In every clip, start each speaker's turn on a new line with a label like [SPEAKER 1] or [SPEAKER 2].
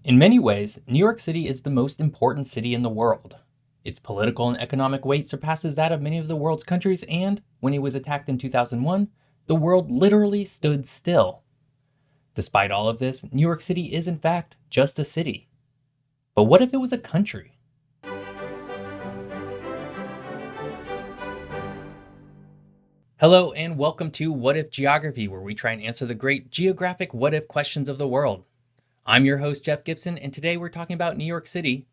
[SPEAKER 1] In many ways, New York City is the most important city in the world. Its political and economic weight surpasses that of many of the world's countries, and when it was attacked in 2001, the world literally stood still. Despite all of this, New York City is in fact just a city. But what if it was a country? Hello and welcome to What If Geography, where we try and answer the great geographic what if questions of the world. I'm your host, Jeff Gibson, and today we're talking about New York City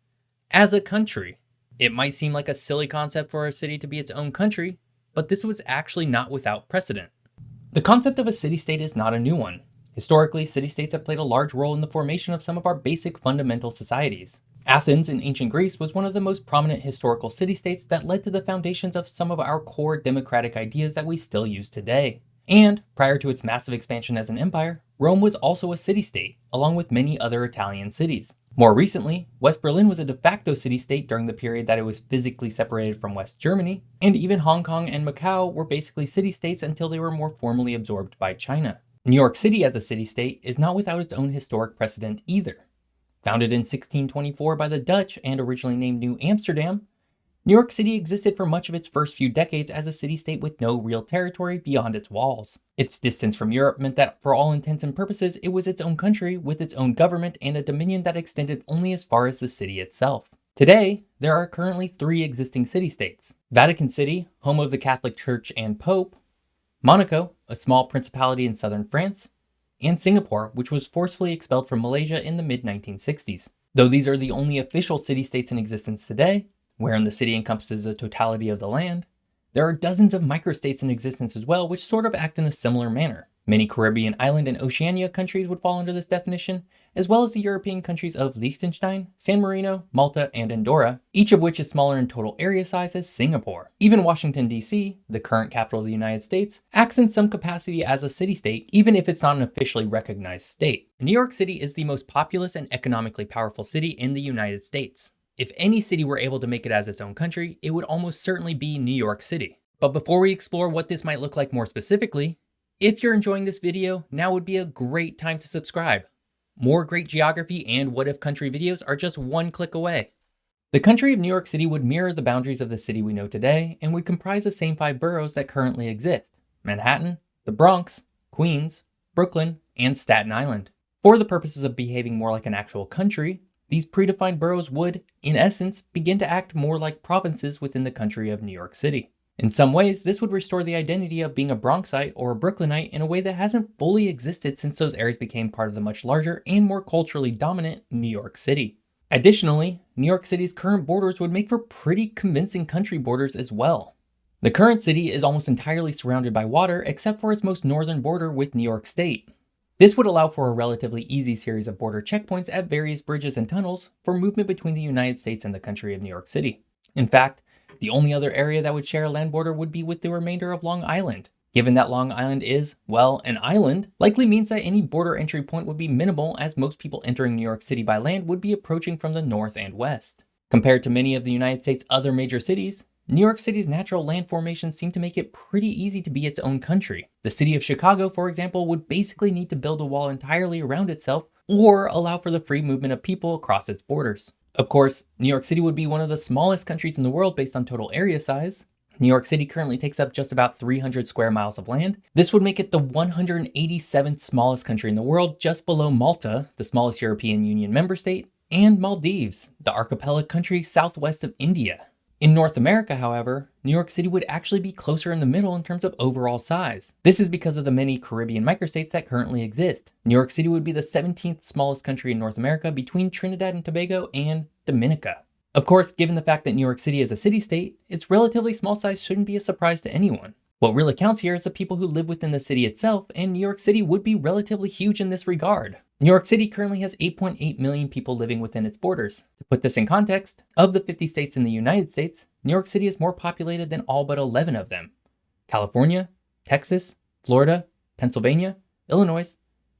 [SPEAKER 1] as a country. It might seem like a silly concept for a city to be its own country, but this was actually not without precedent. The concept of a city-state is not a new one. Historically, city-states have played a large role in the formation of some of our basic fundamental societies. Athens in ancient Greece was one of the most prominent historical city-states that led to the foundations of some of our core democratic ideas that we still use today. And, prior to its massive expansion as an empire, Rome was also a city-state, along with many other Italian cities. More recently, West Berlin was a de facto city-state during the period that it was physically separated from West Germany, and even Hong Kong and Macau were basically city-states until they were more formally absorbed by China. New York City as a city-state is not without its own historic precedent either. Founded in 1624 by the Dutch and originally named New Amsterdam, New York City existed for much of its first few decades as a city-state with no real territory beyond its walls. Its distance from Europe meant that, for all intents and purposes, it was its own country with its own government and a dominion that extended only as far as the city itself. Today, there are currently 3 existing city-states: Vatican City, home of the Catholic Church and Pope; Monaco, a small principality in southern France; and Singapore, which was forcefully expelled from Malaysia in the mid-1960s. Though these are the only official city-states in existence today, wherein the city encompasses the totality of the land, there are dozens of microstates in existence as well, which sort of act in a similar manner. Many Caribbean island and Oceania countries would fall under this definition, as well as the European countries of Liechtenstein, San Marino, Malta, and Andorra, each of which is smaller in total area size as Singapore. Even Washington, D.C., the current capital of the United States, acts in some capacity as a city-state, even if it's not an officially recognized state. New York City is the most populous and economically powerful city in the United States. If any city were able to make it as its own country, it would almost certainly be New York City. But before we explore what this might look like more specifically, if you're enjoying this video, now would be a great time to subscribe. More great geography and what if country videos are just one click away. The country of New York City would mirror the boundaries of the city we know today and would comprise the same 5 boroughs that currently exist: Manhattan, the Bronx, Queens, Brooklyn, and Staten Island. For the purposes of behaving more like an actual country, these predefined boroughs would, in essence, begin to act more like provinces within the country of New York City. In some ways, this would restore the identity of being a Bronxite or a Brooklynite in a way that hasn't fully existed since those areas became part of the much larger and more culturally dominant New York City. Additionally, New York City's current borders would make for pretty convincing country borders as well. The current city is almost entirely surrounded by water except for its most northern border with New York State. This would allow for a relatively easy series of border checkpoints at various bridges and tunnels for movement between the United States and the country of New York City. In fact, the only other area that would share a land border would be with the remainder of Long Island. Given that Long Island is, well, an island, likely means that any border entry point would be minimal, as most people entering New York City by land would be approaching from the north and west. Compared to many of the United States' other major cities, New York City's natural land formations seem to make it pretty easy to be its own country. The city of Chicago, for example, would basically need to build a wall entirely around itself or allow for the free movement of people across its borders. Of course, New York City would be one of the smallest countries in the world based on total area size. New York City currently takes up just about 300 square miles of land. This would make it the 187th smallest country in the world, just below Malta, the smallest European Union member state, and Maldives, the archipelago country southwest of India. In North America, however, New York City would actually be closer in the middle in terms of overall size. This is because of the many Caribbean microstates that currently exist. New York City would be the 17th smallest country in North America between Trinidad and Tobago and Dominica. Of course, given the fact that New York City is a city-state, its relatively small size shouldn't be a surprise to anyone. What really counts here is the people who live within the city itself, and New York City would be relatively huge in this regard. New York City currently has 8.8 million people living within its borders. To put this in context, of the 50 states in the United States, New York City is more populated than all but 11 of them: California, Texas, Florida, Pennsylvania, Illinois,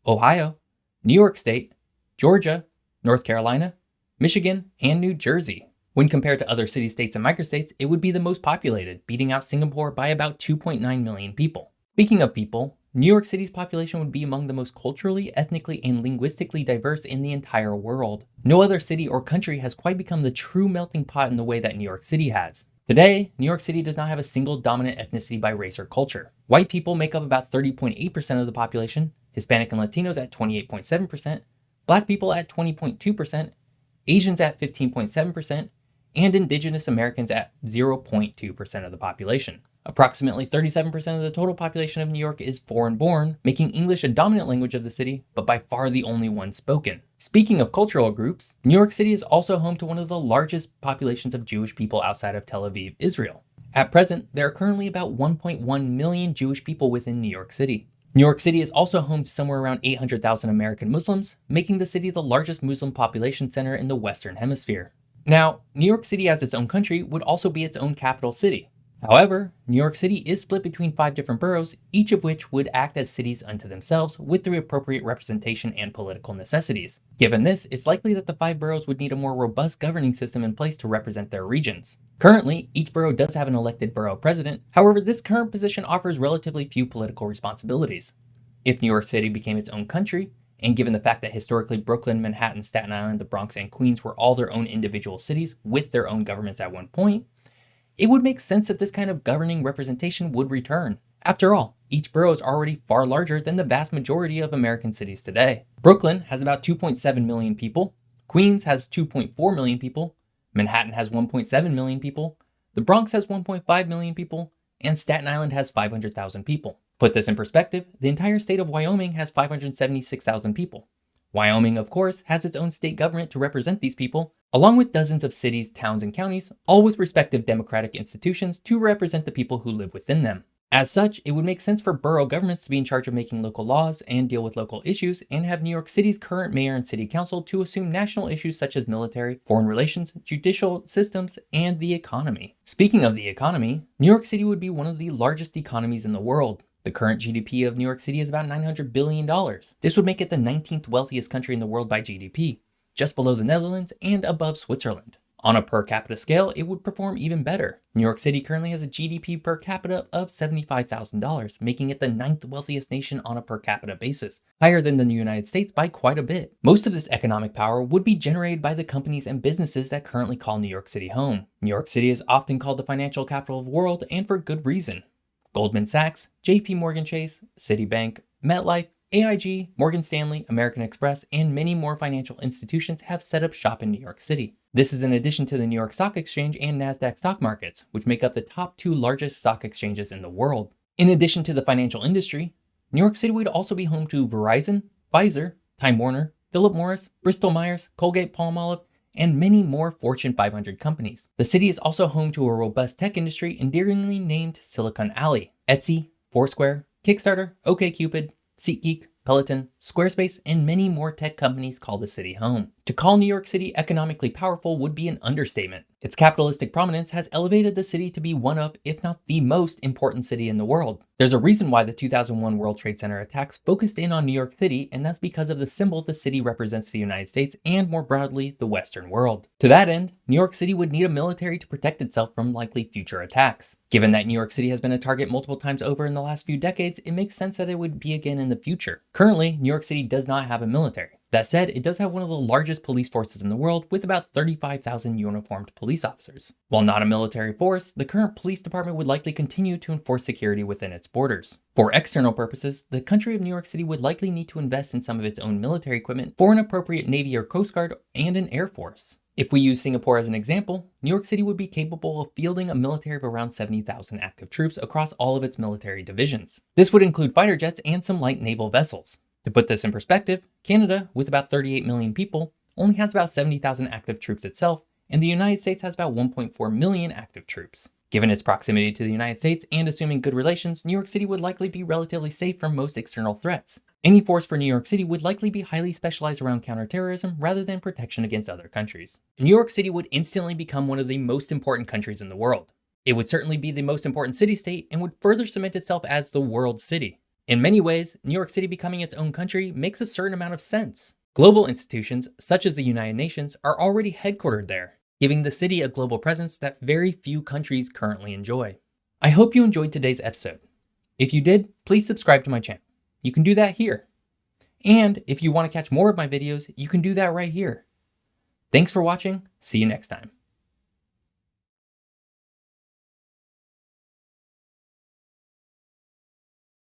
[SPEAKER 1] Ohio, New York State, Georgia, North Carolina, Michigan, and New Jersey. When compared to other city-states and microstates, it would be the most populated, beating out Singapore by about 2.9 million people. Speaking of people, New York City's population would be among the most culturally, ethnically, and linguistically diverse in the entire world. No other city or country has quite become the true melting pot in the way that New York City has. Today, New York City does not have a single dominant ethnicity by race or culture. White people make up about 30.8% of the population, Hispanic and Latinos at 28.7%, Black people at 20.2%, Asians at 15.7%, and Indigenous Americans at 0.2% of the population. Approximately 37% of the total population of New York is foreign-born, making English a dominant language of the city, but by far the only one spoken. Speaking of cultural groups, New York City is also home to one of the largest populations of Jewish people outside of Tel Aviv, Israel. At present, there are currently about 1.1 million Jewish people within New York City. New York City is also home to somewhere around 800,000 American Muslims, making the city the largest Muslim population center in the Western Hemisphere. Now, New York City as its own country would also be its own capital city. However, New York City is split between 5 different boroughs, each of which would act as cities unto themselves with the appropriate representation and political necessities. Given this, it's likely that the 5 boroughs would need a more robust governing system in place to represent their regions. Currently, each borough does have an elected borough president, however, this current position offers relatively few political responsibilities. If New York City became its own country, and given the fact that historically Brooklyn, Manhattan, Staten Island, the Bronx, and Queens were all their own individual cities with their own governments at one point, it would make sense that this kind of governing representation would return. After all, each borough is already far larger than the vast majority of American cities today. Brooklyn has about 2.7 million people, Queens has 2.4 million people, Manhattan has 1.7 million people, the Bronx has 1.5 million people, and Staten Island has 500,000 people. Put this in perspective, the entire state of Wyoming has 576,000 people. Wyoming, of course, has its own state government to represent these people, along with dozens of cities, towns, and counties, all with respective democratic institutions to represent the people who live within them. As such, it would make sense for borough governments to be in charge of making local laws and deal with local issues, and have New York City's current mayor and city council to assume national issues such as military, foreign relations, judicial systems, and the economy. Speaking of the economy, New York City would be one of the largest economies in the world. The current GDP of New York City is about $900 billion. This would make it the 19th wealthiest country in the world by GDP, just below the Netherlands and above Switzerland. On a per capita scale, it would perform even better. New York City currently has a GDP per capita of $75,000, making it the 9th wealthiest nation on a per capita basis, higher than the United States by quite a bit. Most of this economic power would be generated by the companies and businesses that currently call New York City home. New York City is often called the financial capital of the world, and for good reason. Goldman Sachs, JP Morgan Chase, Citibank, MetLife, AIG, Morgan Stanley, American Express, and many more financial institutions have set up shop in New York City. This is in addition to the New York Stock Exchange and NASDAQ stock markets, which make up the top 2 largest stock exchanges in the world. In addition to the financial industry, New York City would also be home to Verizon, Pfizer, Time Warner, Philip Morris, Bristol Myers, Colgate-Palmolive, and many more Fortune 500 companies. The city is also home to a robust tech industry endearingly named Silicon Alley. Etsy, Foursquare, Kickstarter, OkCupid, SeatGeek, Peloton, Squarespace, and many more tech companies call the city home. To call New York City economically powerful would be an understatement. Its capitalistic prominence has elevated the city to be one of, if not the most important city in the world. There's a reason why the 2001 World Trade Center attacks focused in on New York City, and that's because of the symbol the city represents to the United States and, more broadly, the Western world. To that end, New York City would need a military to protect itself from likely future attacks. Given that New York City has been a target multiple times over in the last few decades, it makes sense that it would be again in the future. Currently, New York City does not have a military. That said, it does have one of the largest police forces in the world with about 35,000 uniformed police officers. While not a military force, the current police department would likely continue to enforce security within its borders. For external purposes, the country of New York City would likely need to invest in some of its own military equipment for an appropriate Navy or Coast Guard and an Air Force. If we use Singapore as an example, New York City would be capable of fielding a military of around 70,000 active troops across all of its military divisions. This would include fighter jets and some light naval vessels. To put this in perspective, Canada, with about 38 million people, only has about 70,000 active troops itself, and the United States has about 1.4 million active troops. Given its proximity to the United States and assuming good relations, New York City would likely be relatively safe from most external threats. Any force for New York City would likely be highly specialized around counterterrorism rather than protection against other countries. New York City would instantly become one of the most important countries in the world. It would certainly be the most important city-state and would further cement itself as the world city. In many ways, New York City becoming its own country makes a certain amount of sense. Global institutions, such as the United Nations, are already headquartered there, giving the city a global presence that very few countries currently enjoy. I hope you enjoyed today's episode. If you did, please subscribe to my channel. You can do that here. And if you want to catch more of my videos, you can do that right here. Thanks for watching. See you next time.